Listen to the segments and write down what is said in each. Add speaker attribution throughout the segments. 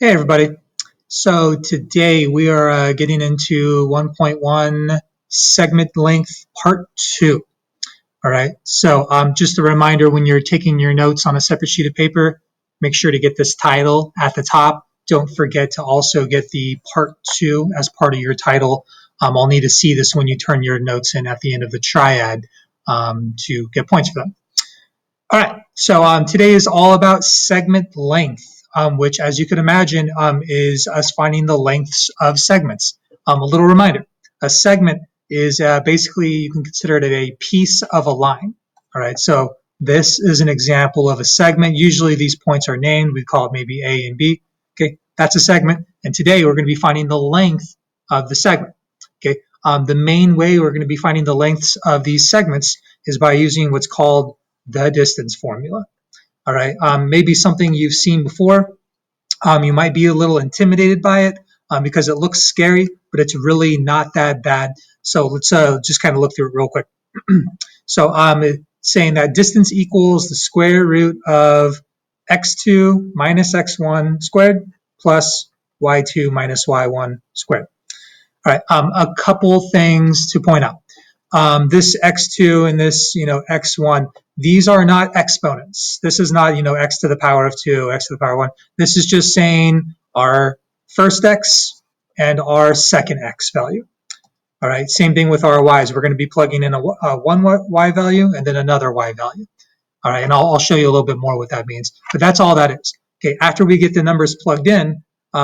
Speaker 1: Hey everybody. So today we are getting into 1.1 segment length part 2. All right. So just a reminder, when you're taking your notes on a separate sheet of paper, make sure to get this title at the top. Don't forget to also get the part 2 as part of your title. I'll need to see this when you turn your notes in at the end of the triad to get points for them. All right, so today is all about segment length, which, as you can imagine, is us finding the lengths of segments. A little reminder, a segment is basically, you can consider it a piece of a line. All right, so this is an example of a segment. Usually these points are named. We call it maybe A and B. Okay, that's a segment. And today we're going to be finding the length of the segment. Okay, the main way we're going to be finding the lengths of these segments is by using what's called the distance formula. All right, maybe something you've seen before. You might be a little intimidated by it because it looks scary, but it's really not that bad. So let's just kind of look through it real quick. So it's saying that distance equals the square root of x2 minus x1 squared plus y2 minus y1 squared. All right, a couple things to point out. This x2 and this, x1, these are not exponents. This is not, x to the power of 2, x to the power of 1. This is just saying our first x and our second x value. All right, same thing with our y's. We're going to be plugging in a one y value and then another y value. All right, and I'll show you a little bit more what that means. But that's all that is. Okay, after we get the numbers plugged in,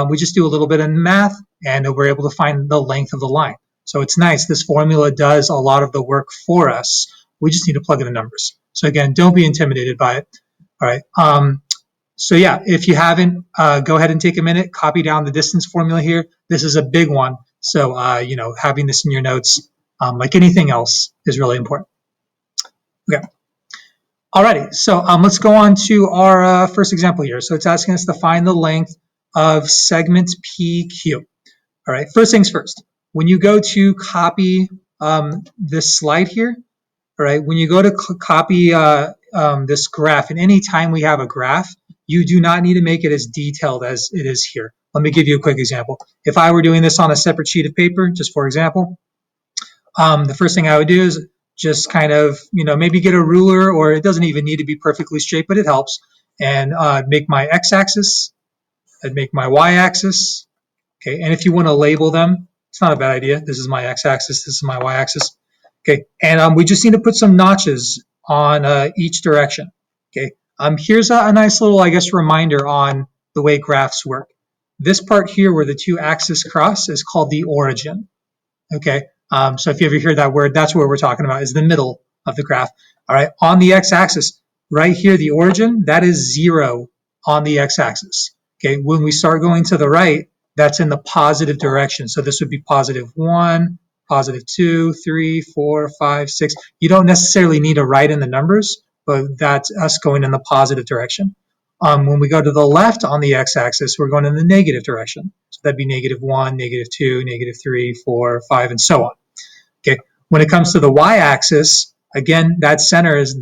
Speaker 1: we just do a little bit of math, and we're able to find the length of the line. So it's nice. This formula does a lot of the work for us. We just need to plug in the numbers. So again, don't be intimidated by it. All right. So yeah, if you haven't, go ahead and take a minute, copy down the distance formula here. This is a big one. So, having this in your notes, like anything else, is really important. Okay. Alrighty, so let's go on to our first example here. So it's asking us to find the length of segment PQ. All right, first things first. When you go to copy this slide here, all right, when you go to copy this graph, and any time we have a graph, you do not need to make it as detailed as it is here. Let me give you a quick example. If I were doing this on a separate sheet of paper, just for example, the first thing I would do is just kind of, maybe get a ruler, or it doesn't even need to be perfectly straight, but it helps, and make my x-axis, I'd make my y-axis, okay, and if you want to label them, it's not a bad idea. This is my x-axis, this is my y-axis, okay, and we just need to put some notches on each direction, okay. Here's a nice little, I guess, reminder on the way graphs work. This part here where the two axes cross is called the origin, okay. So if you ever hear that word, that's what we're talking about, is the middle of the graph. All right, on the x-axis, right here, the origin, that is 0 on the x-axis. Okay, when we start going to the right, that's in the positive direction. So this would be positive 1, positive 2, 3, 4, 5, 6. You don't necessarily need to write in the numbers, but that's us going in the positive direction. When we go to the left on the x-axis, we're going in the negative direction. So that'd be negative 1, negative 2, negative 3, 4, 5, and so on. Okay. When it comes to the y-axis, again, that center is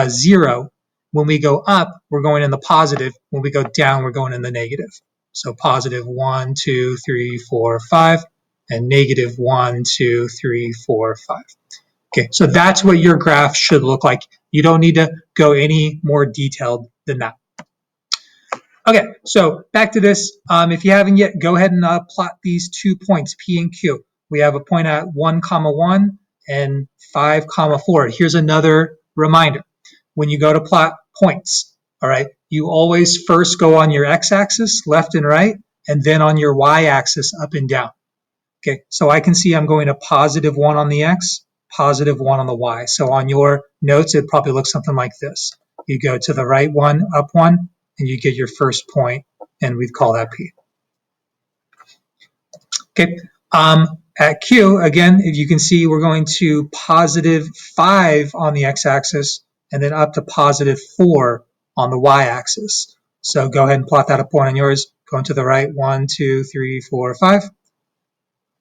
Speaker 1: 0. When we go up, we're going in the positive. When we go down, we're going in the negative. So positive 1, 2, 3, 4, 5, and negative 1, 2, 3, 4, 5. Okay, so that's what your graph should look like. You don't need to go any more detailed than that. Okay, so back to this. If you haven't yet, go ahead and plot these 2 points, P and Q. We have a point at 1, 1 and 5, 4. Here's another reminder. When you go to plot points, all right, you always first go on your x-axis, left and right, and then on your y-axis, up and down. Okay, so I can see I'm going to positive 1 on the x, positive 1 on the y. So on your notes, it probably looks something like this. You go to the right one, up 1, and you get your first point, and we'd call that P. Okay, at Q, again, if you can see, we're going to positive 5 on the x-axis, and then up to positive 4 on the y-axis. So go ahead and plot that up point on yours. Going to the right, 1, 2, 3, 4, 5.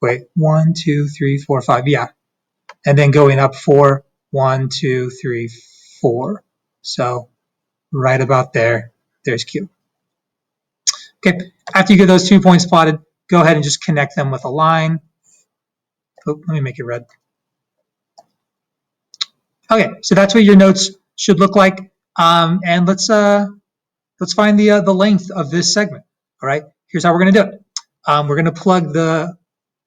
Speaker 1: Wait, 1, 2, 3, 4, 5, yeah. And then going up 4, 1, 2, 3, 4. So right about there, there's Q. Okay, after you get those 2 points plotted, go ahead and just connect them with a line. Oh, let me make it red. Okay, so that's what your notes should look like. And let's find the length of this segment. All right, here's how we're going to do it. We're going to plug the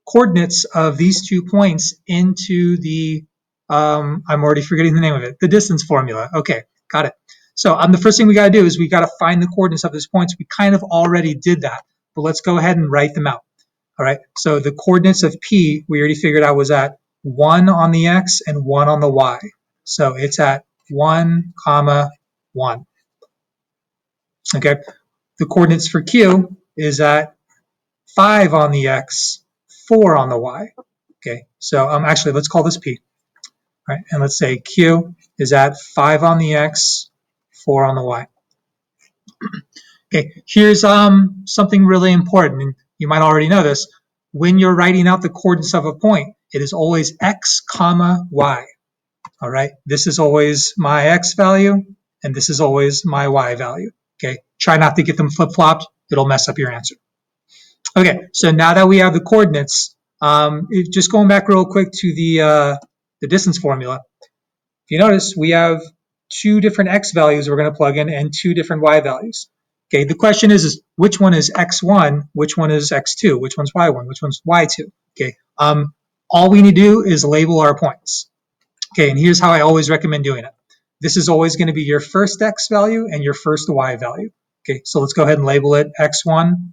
Speaker 1: coordinates of these 2 points into the, I'm already forgetting the name of it, the distance formula. Okay, got it. So the first thing we got to do is we got to find the coordinates of these points. We kind of already did that, but let's go ahead and write them out. All right, so the coordinates of P, we already figured out was at 1 on the X and 1 on the Y. So it's at 1, 1. Okay, the coordinates for Q is at 5 on the X, 4 on the Y. Okay, so actually let's call this P. All right, and let's say Q is at 5 on the X, 4 on the Y. Okay, here's something really important, and you might already know this. When you're writing out the coordinates of a point, it is always X, comma, Y. All right, this is always my X value, and this is always my Y value. Okay, try not to get them flip-flopped. It'll mess up your answer. Okay, so now that we have the coordinates, just going back real quick to the distance formula. If you notice, we have 2 different X values we're going to plug in and 2 different Y values. Okay, the question is which one is X1, which one is X2, which one's Y1, which one's Y2. Okay, all we need to do is label our points. Okay, and here's how I always recommend doing it. This is always going to be your first X value and your first Y value. Okay, so let's go ahead and label it X1,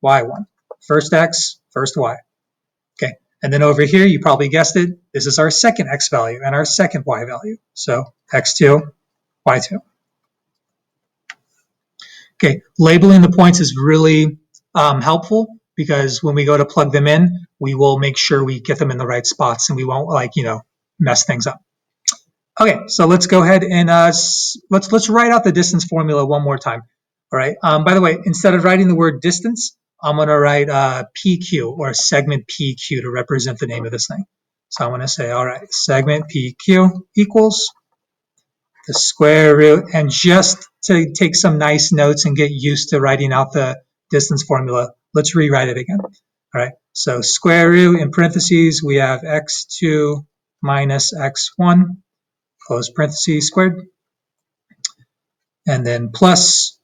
Speaker 1: Y1. First X, first Y. Okay, and then over here, you probably guessed it, this is our second X value and our second Y value. So X2, Y2. Okay, labeling the points is really helpful because when we go to plug them in, we will make sure we get them in the right spots and we won't mess things up. Okay, so let's go ahead and let's write out the distance formula one more time. All right, by the way, instead of writing the word distance, I'm going to write PQ or segment PQ to represent the name of this thing. So I'm going to say, all right, segment PQ equals the square root, and just to take some nice notes and get used to writing out the distance formula, let's rewrite it again. All right, so square root in parentheses, we have x2 minus x1, close parentheses squared, and then plus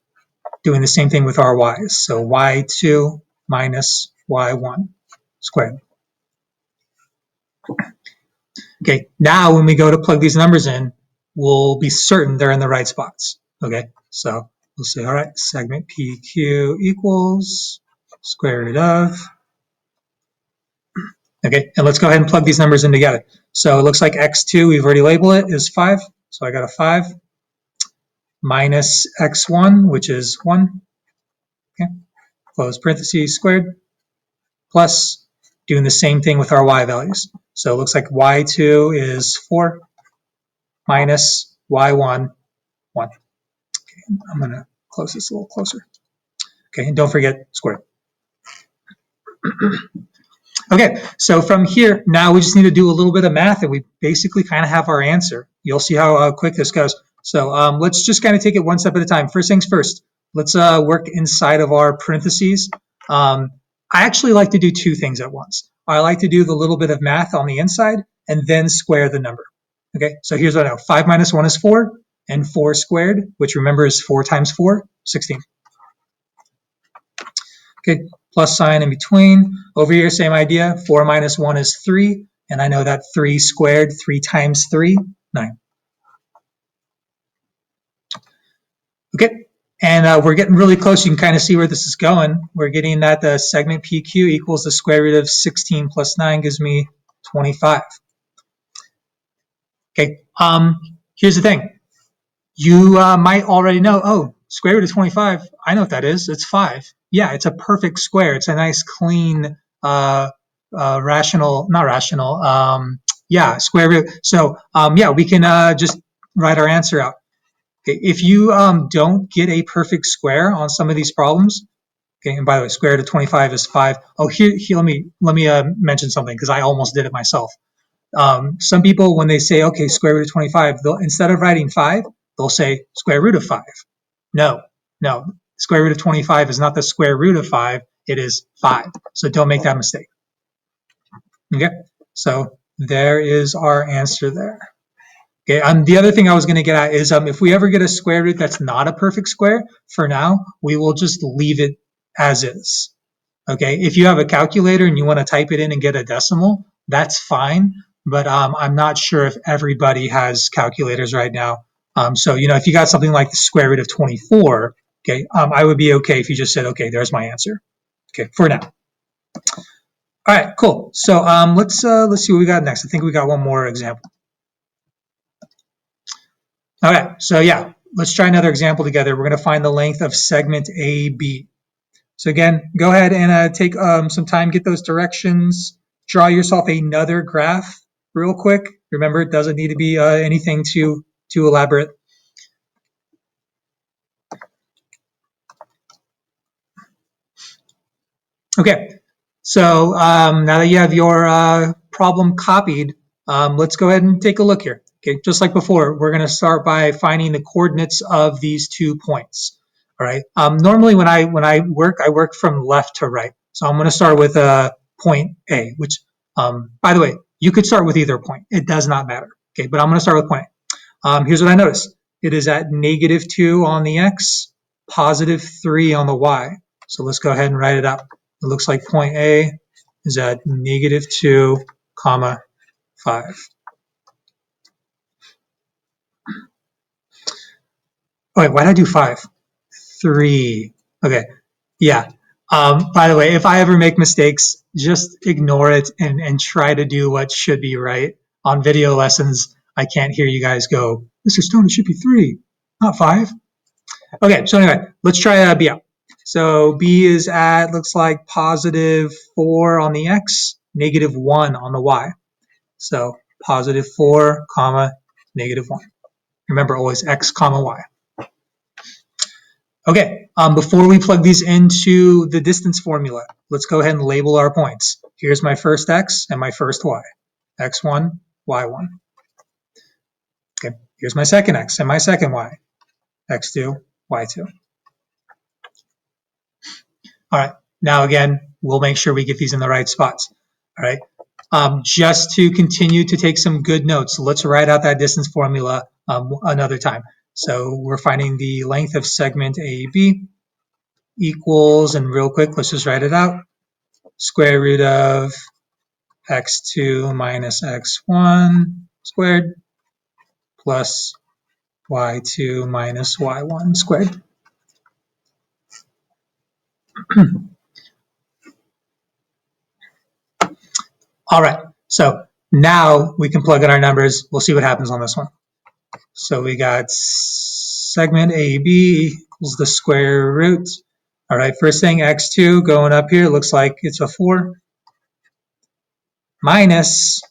Speaker 1: doing the same thing with our y's. So y2 minus y1 squared. Okay, now when we go to plug these numbers in, we'll be certain they're in the right spots. Okay, so we'll say, all right, segment PQ equals square root of. Okay, and let's go ahead and plug these numbers in together. So it looks like x2, we've already labeled it, is 5. So I got a 5 minus x1, which is 1. Okay, close parentheses squared, plus doing the same thing with our y values. So it looks like y2 is 4 minus y1, 1. Okay, I'm going to close this a little closer. Okay, and don't forget squared. Okay, so from here, now we just need to do a little bit of math and we basically kind of have our answer. You'll see how quick this goes. So let's just kind of take it one step at a time. First things first, let's work inside of our parentheses. I actually like to do 2 things at once. I like to do the little bit of math on the inside and then square the number. Okay, so here's what I know. 5 minus 1 is 4, and 4 squared, which remember is 4 times 4, 16. Okay, plus sign in between. Over here, same idea. 4 minus 1 is 3, and I know that 3 squared, 3 times 3, 9. Okay, and we're getting really close. You can kind of see where this is going. We're getting that the segment PQ equals the square root of 16 plus 9 gives me 25. Okay, here's the thing. You might already know, oh, square root of 25, I know what that is. It's 5. Yeah, it's a perfect square. It's a nice, clean, rational, not rational, yeah, square root. So, yeah, we can just write our answer out. Okay, if you don't get a perfect square on some of these problems, okay, and by the way, square root of 25 is 5. Oh, here let me mention something because I almost did it myself. Some people, when they say, okay, square root of 25, instead of writing 5, they'll say square root of 5. No. Square root of 25 is not the square root of 5, it is 5. So don't make that mistake. Okay, so there is our answer there. Okay, the other thing I was going to get at is if we ever get a square root that's not a perfect square, for now, we will just leave it as is. Okay, if you have a calculator and you want to type it in and get a decimal, that's fine, but I'm not sure if everybody has calculators right now. So, if you got something like the square root of 24, okay, I would be okay if you just said, okay, there's my answer. Okay, for now. All right, cool. So let's see what we got next. I think we got one more example. All right, so yeah, let's try another example together. We're going to find the length of segment AB. So again, go ahead and take some time, get those directions, draw yourself another graph real quick. Remember, it doesn't need to be anything too elaborate. Okay, so now that you have your problem copied, let's go ahead and take a look here. Okay, just like before, we're going to start by finding the coordinates of these 2 points. All right. Normally, when I work from left to right. So I'm going to start with point A, which, by the way, you could start with either point. It does not matter. Okay, but I'm going to start with point A. Here's what I noticed. It is at -2 on the x, +3 on the y. So let's go ahead and write it out. It looks like point A is at -2, 5. Oh, wait, why did I do 5? 3. Okay, yeah. By the way, if I ever make mistakes, just ignore it and try to do what should be right. On video lessons, I can't hear you guys go, Mr. Stone, it should be 3, not 5. Okay, so anyway, let's try B out. So B is at, looks like +4 on the x, -1 on the y. So +4, -1. Remember, always x, y. Okay, before we plug these into the distance formula, let's go ahead and label our points. Here's my first x and my first y. x1, y1. Okay, here's my second x and my second y. x2, y2. All right, now again, we'll make sure we get these in the right spots. All right, just to continue to take some good notes, let's write out that distance formula another time. So we're finding the length of segment AB equals, and real quick, let's just write it out, square root of x2 minus x1 squared plus y2 minus y1 squared. All right, so now we can plug in our numbers. We'll see what happens on this one. So we got segment AB equals the square root. All right, first thing, x2 going up here, looks like it's a 4, minus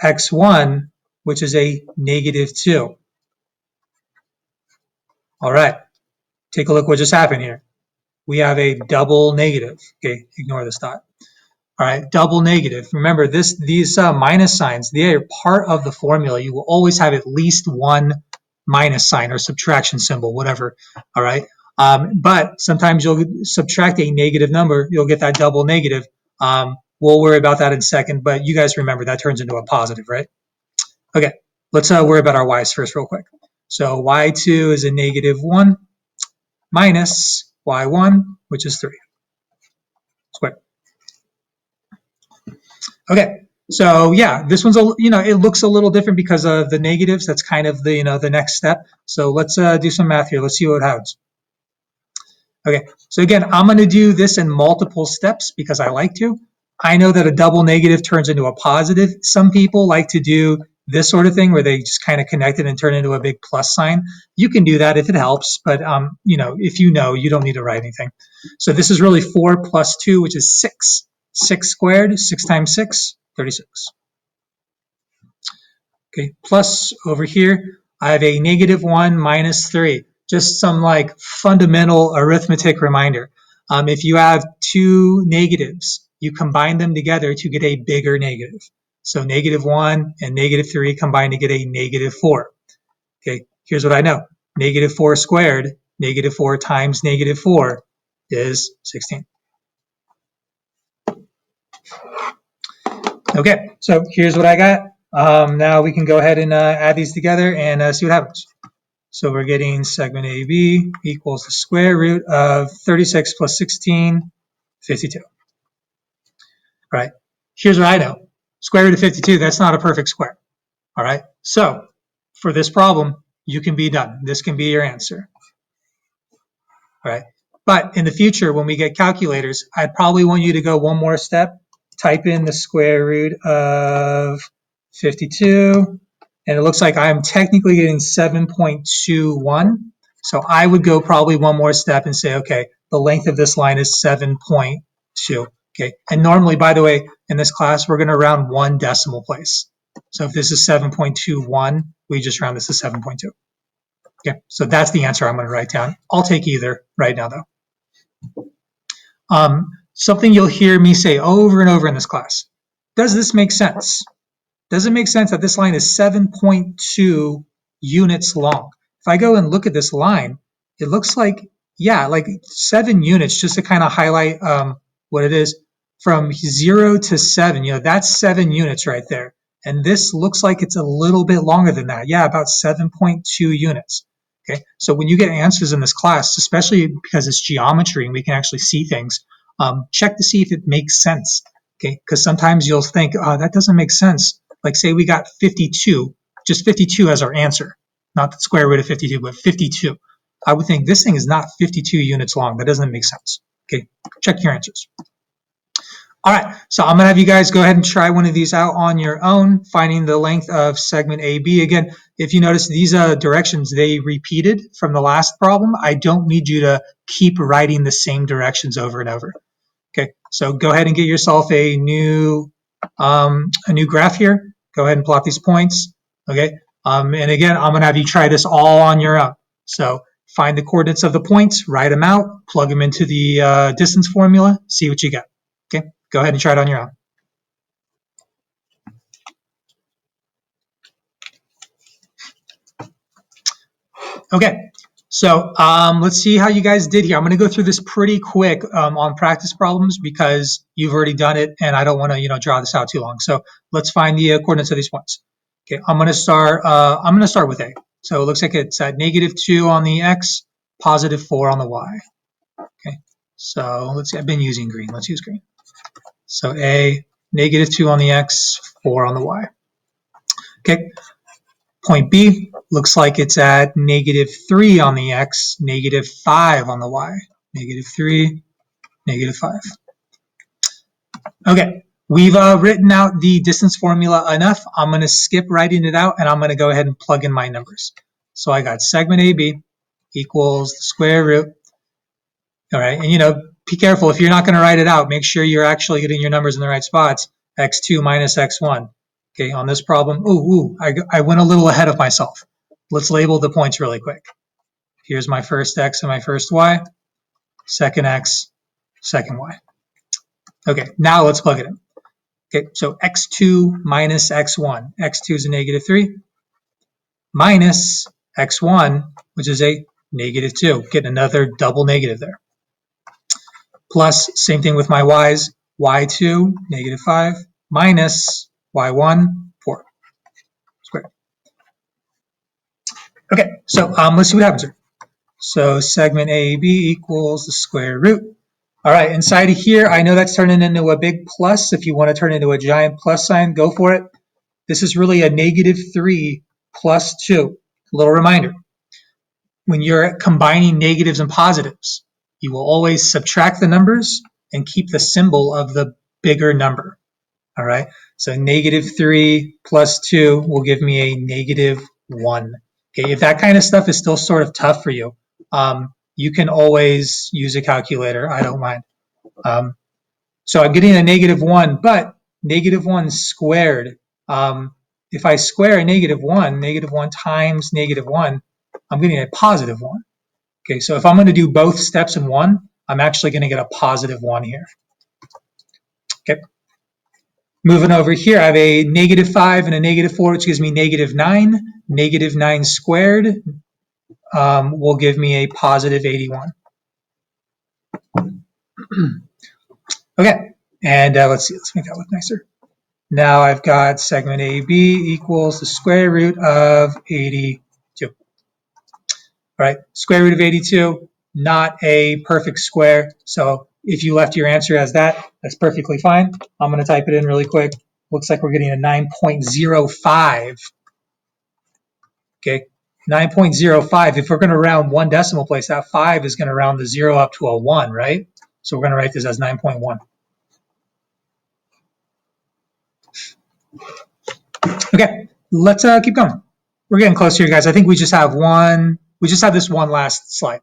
Speaker 1: x1, which is a -2. All right, take a look what just happened here. We have a double negative. Okay, ignore this dot. All right, double negative. Remember, these minus signs, they are part of the formula. You will always have at least one minus sign or subtraction symbol, whatever. All right, but sometimes you'll subtract a negative number, you'll get that double negative. We'll worry about that in a second, but you guys remember that turns into a positive, right? Okay, let's worry about our y's first real quick. So y2 is a -1 minus y1, which is 3 squared. Okay, so yeah, this one's it looks a little different because of the negatives. That's kind of the the next step. So let's do some math here. Let's see what happens. Okay, so again, I'm going to do this in multiple steps because I like to. I know that a double negative turns into a positive. Some people like to do this sort of thing where they just kind of connect it and turn it into a big plus sign. You can do that if it helps, but if you know, you don't need to write anything. So this is really 4 plus 2, which is 6. 6 squared, 6 times 6, 36. Okay, plus over here, I have a -1 minus 3. Just some like fundamental arithmetic reminder. If you have two negatives, you combine them together to get a bigger negative. So -1 and -3 combine to get a -4. Okay, here's what I know. -4 squared Negative 4 times negative 4 is 16. Okay, so here's what I got. Now we can go ahead and add these together and see what happens. So we're getting segment AB equals the square root of 36 plus 16, 52. All right, here's what I know. Square root of 52, that's not a perfect square. All right, so for this problem, you can be done. This can be your answer. All right, but in the future, when we get calculators, I'd probably want you to go one more step. Type in the square root of 52, and it looks like I'm technically getting 7.21. So I would go probably one more step and say, okay, the length of this line is 7.2. Okay, and normally, by the way, in this class, we're going to round one decimal place. So if this is 7.21, we just round this to 7.2. Okay, so that's the answer I'm going to write down. I'll take either right now, though. Something you'll hear me say over and over in this class. Does this make sense? Does it make sense that this line is 7.2 units long? If I go and look at this line, it looks like, yeah, like 7 units, just to kind of highlight what it is. From 0 to 7, that's 7 units right there. And this looks like it's a little bit longer than that. Yeah, about 7.2 units. Okay, so when you get answers in this class, especially because it's geometry and we can actually see things, check to see if it makes sense. Okay, because sometimes you'll think, oh, that doesn't make sense. Like say we got 52, just 52 as our answer, not the square root of 52, but 52. I would think this thing is not 52 units long. That doesn't make sense. Okay, check your answers. All right, so I'm gonna have you guys go ahead and try one of these out on your own, finding the length of segment AB. Again, if you notice these directions, they repeated from the last problem. I don't need you to keep writing the same directions over and over. Okay, so go ahead and get yourself a new graph here. Go ahead and plot these points. Okay, and again, I'm gonna have you try this all on your own. So find the coordinates of the points, write them out, plug them into the distance formula, see what you get. Okay, go ahead and try it on your own. Okay, so let's see how you guys did here. I'm going to go through this pretty quick on practice problems because you've already done it, and I don't want to draw this out too long. So let's find the coordinates of these points. Okay, I'm going to start with A. So it looks like it's at -2 on the x, +4 on the y. Okay, so let's see. I've been using green. Let's use green. So A, -2 on the x, 4 on the y. Okay. Point B looks like it's at -3 on the x, -5 on the y. -3, -5. Okay, we've written out the distance formula enough. I'm going to skip writing it out, and I'm going to go ahead and plug in my numbers. So I got segment AB equals the square root. All right, and be careful. If you're not going to write it out, make sure you're actually getting your numbers in the right spots. x2 minus x1. Okay, on this problem, I went a little ahead of myself. Let's label the points really quick. Here's my first x and my first y, second x, second y. Okay, now let's plug it in. Okay, so x2 minus x1. x2 is a -3, minus x1, which is a -2. Getting another double negative there. Plus, same thing with my y's, y2, -5, minus y1, 4. Squared. Okay, so let's see what happens here. So segment AB equals the square root. All right, inside of here, I know that's turning into a big plus. If you want to turn it into a giant plus sign, go for it. This is really a -3 plus 2. A little reminder. When you're combining negatives and positives, you will always subtract the numbers and keep the symbol of the bigger number. All right, so -3 plus 2 will give me a -1. Okay, if that kind of stuff is still sort of tough for you, you can always use a calculator. I don't mind. So I'm getting a -1, but -1 squared. If I square a -1 times -1, I'm getting a +1. Okay, so if I'm going to do both steps in one, I'm actually going to get a +1 here. Okay. Moving over here, I have a -5 and a -4, which gives me -9. -9 squared will give me a positive 81. Okay, and let's see, let's make that look nicer. Now I've got segment AB equals the square root of 82. All right, square root of 82, not a perfect square. So if you left your answer as that, that's perfectly fine. I'm going to type it in really quick. Looks like we're getting a 9.05. Okay, 9.05. If we're going to round one decimal place, that 5 is going to round the 0 up to a 1, right? So we're going to write this as 9.1. Okay, let's keep going. We're getting close here, guys. I think we just have this one last slide.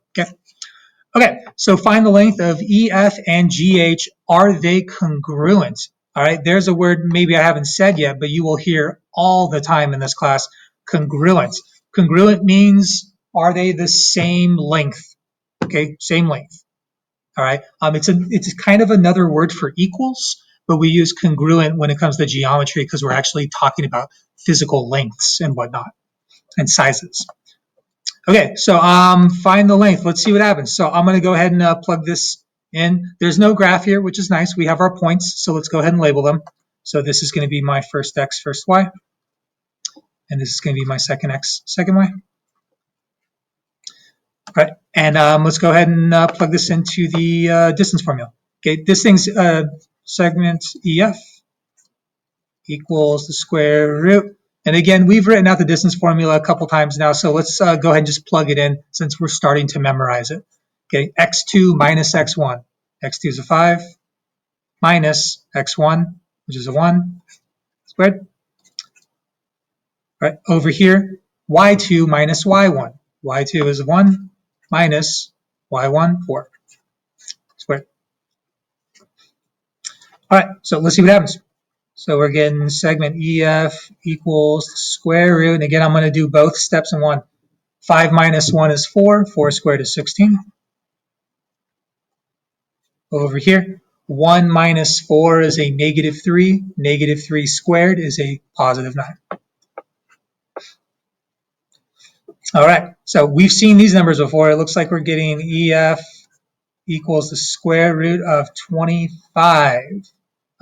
Speaker 1: Okay, so find the length of EF and GH. Are they congruent? All right, there's a word maybe I haven't said yet, but you will hear all the time in this class, congruent. Congruent means, are they the same length? Okay, same length. All right, it's kind of another word for equals, but we use congruent when it comes to geometry because we're actually talking about physical lengths and whatnot and sizes. Okay, so find the length. Let's see what happens. So I'm going to go ahead and plug this in. There's no graph here, which is nice. We have our points, so let's go ahead and label them. So this is going to be my first x, first y, and this is going to be my second x, second y. All right, and let's go ahead and plug this into the distance formula. Okay, this thing's segment EF equals the square root. And again, we've written out the distance formula a couple times now, so let's go ahead and just plug it in since we're starting to memorize it. Okay, x2 minus x1. x2 is a 5 minus x1, which is a 1 squared. All right, over here, y2 minus y1. y2 is a 1 minus y1, 4 squared. All right, so let's see what happens. So we're getting segment EF equals the square root. And again, I'm going to do both steps in one. 5 minus 1 is 4. 4 squared is 16. Over here, 1 minus 4 is a negative 3. Negative 3 squared is a positive 9. All right, so we've seen these numbers before. It looks like we're getting EF equals the square root of 25.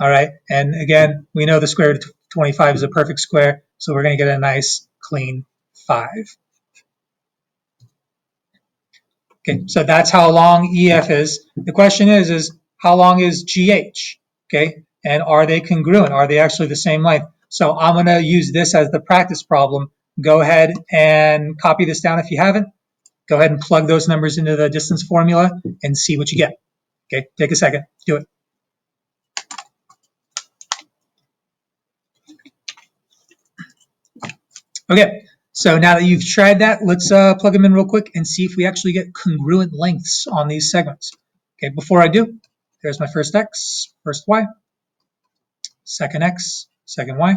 Speaker 1: All right, and again, we know the square root of 25 is a perfect square, so we're going to get a nice clean 5. Okay, so that's how long EF is. The question is how long is GH? Okay, and are they congruent? Are they actually the same length? So I'm going to use this as the practice problem. Go ahead and copy this down if you haven't. Go ahead and plug those numbers into the distance formula and see what you get. Okay, take a second, do it. Okay, so now that you've tried that, let's plug them in real quick and see if we actually get congruent lengths on these segments. Okay, before I do, there's my first x, first y, second x, second y.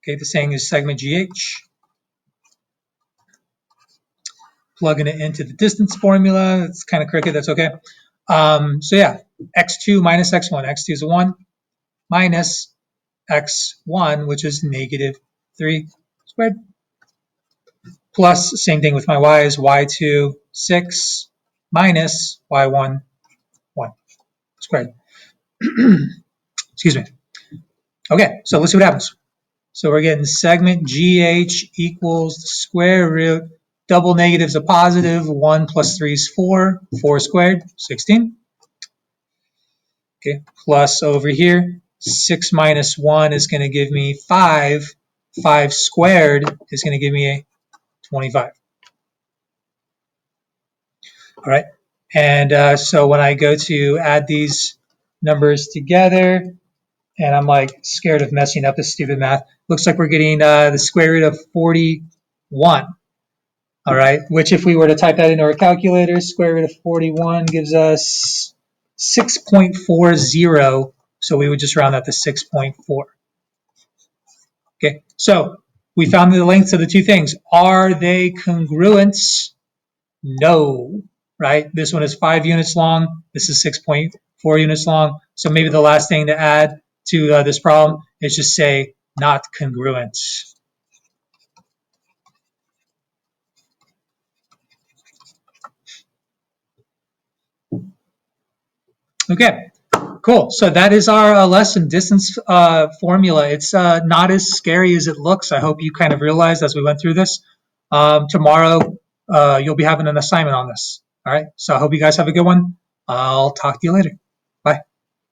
Speaker 1: Okay, the saying is segment GH. Plugging it into the distance formula. It's kind of crooked, that's okay. So yeah, x2 minus x1. x2 is a 1 minus x1, which is negative 3 squared. Plus, same thing with my y's, y2, 6 minus y1, 1 squared. Excuse me. Okay, so let's see what happens. So we're getting segment GH equals the square root. Double negative's a positive. 1 plus 3 is 4. 4 squared, 16. Okay, plus over here, 6 minus 1 is going to give me 5. 5 squared is going to give me a 25. All right, and so when I go to add these numbers together, and I'm like scared of messing up this stupid math, looks like we're getting the square root of 41. All right, which if we were to type that into our calculator, square root of 41 gives us 6.40. So we would just round that to 6.4. Okay, so we found the lengths of the two things. Are they congruent? No, right? This one is 5 units long. This is 6.4 units long. So maybe the last thing to add to this problem is just say not congruent. Okay, cool. So that is our lesson, distance formula. It's not as scary as it looks. I hope you kind of realized as we went through this. Tomorrow, you'll be having an assignment on this. All right. So I hope you guys have a good one. I'll talk to you later.